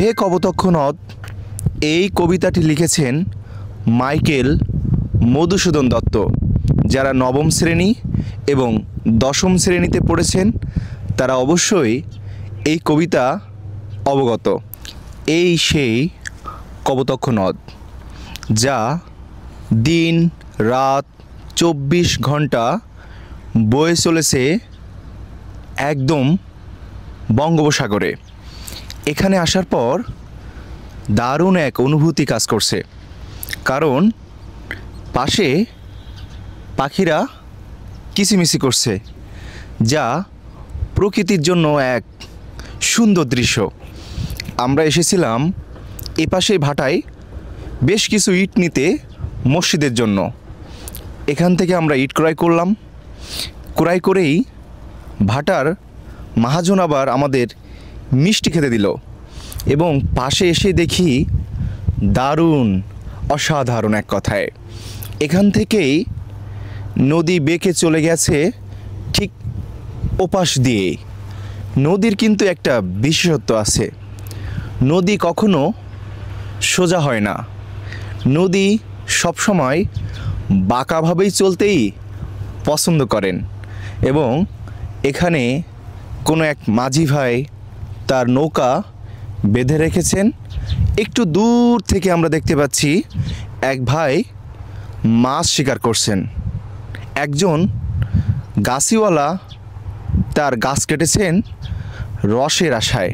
হে কপোতক্ষ নদ এই কবিতাটি লিখেছেন মাইকেল মধুসূদন দত্ত। যারা নবম শ্রেণী এবং দশম শ্রেণীতে পড়েছেন তারা অবশ্যই এই কবিতা অবগত। এই সেই কপোতক্ষ নদ যা দিন রাত 24 ঘন্টা বয়ে চলেছে একদম বঙ্গোপসাগরে। এখানে আসার পর দারুণ এক অনুভূতি কাজ করছে, কারণ পাশে পাখিরা কিচিমিচি করছে, যা প্রকৃতির জন্য এক সুন্দর দৃশ্য। আমরা এসেছিলাম এপাশে ভাটায় বেশ কিছু ইট নিতে মসজিদের জন্য। এখান থেকে আমরা ইট ক্রয় করলাম। ক্রয় করেই ভাটার মহাজন আবার আমাদের মিষ্টি খেতে দিল, এবং পাশে এসে দেখি দারুণ অসাধারণ এক কথায়। এখান থেকেই নদী বেঁকে চলে গেছে ঠিক ওপাশ দিয়ে। নদীর কিন্তু একটা বিশেষত্ব আছে, নদী কখনো সোজা হয় না, নদী সবসময় বাঁকাভাবেই চলতেই পছন্দ করেন। এবং এখানে কোনো এক মাঝি ভাই তার নৌকা বেঁধে রেখেছেন। একটু দূর থেকে আমরা দেখতে পাচ্ছি এক ভাই মাছ শিকার করছেন। একজন গাছিওয়ালা তার গাছ কেটেছেন রসের আশায়।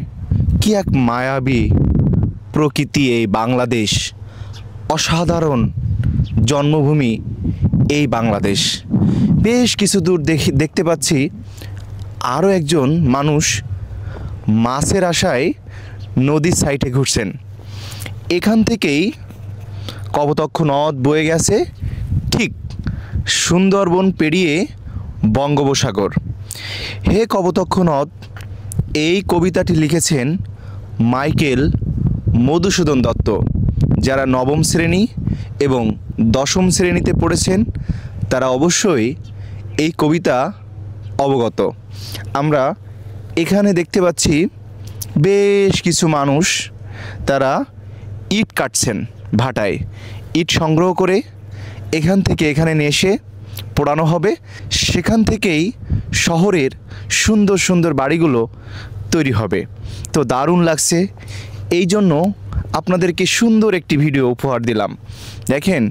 কি এক মায়াবী প্রকৃতি এই বাংলাদেশ, অসাধারণ জন্মভূমি এই বাংলাদেশ। বেশ কিছু দূর দেখতে পাচ্ছি আরও একজন মানুষ মাছের আশায় নদীর সাইডে ঘুরছেন। এখান থেকেই কপোতক্ষ নদ বয়ে গেছে ঠিক সুন্দরবন পেরিয়ে বঙ্গোপসাগর। হে কপোতক্ষ নদ এই কবিতাটি লিখেছেন মাইকেল মধুসূদন দত্ত। যারা নবম শ্রেণী এবং দশম শ্রেণীতে পড়েছেন তারা অবশ্যই এই কবিতা অবগত। আমরা এখানে দেখতে পাচ্ছি বেশ কিছু মানুষ তারা ইট কাটছেন ভাটায়। ইট সংগ্রহ করে এখান থেকে এখানে নিয়ে এসে পোড়ানো হবে। সেখান থেকেই শহরের সুন্দর সুন্দর বাড়িগুলো তৈরি হবে। তো দারুণ লাগছে, এই জন্য আপনাদেরকে সুন্দর একটি ভিডিও উপহার দিলাম। দেখেন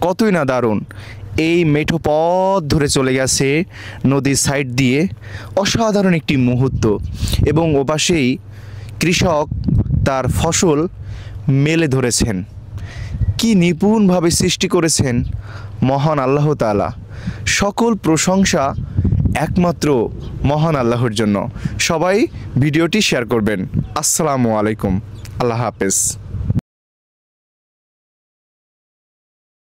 কতই না দারুণ। এই মেঠো পথ ধরে চলে গেছে নদীর সাইড দিয়ে, অসাধারণ একটি মুহূর্ত। এবং ওপাশেই কৃষক তার ফসল মেলে ধরেছেন। কি নিপুণভাবে সৃষ্টি করেছেন মহান আল্লাহ তাআলা। সকল প্রশংসা একমাত্র মহান আল্লাহর জন্য। সবাই ভিডিওটি শেয়ার করবেন। আসসালামু আলাইকুম, আল্লাহ হাফেজ।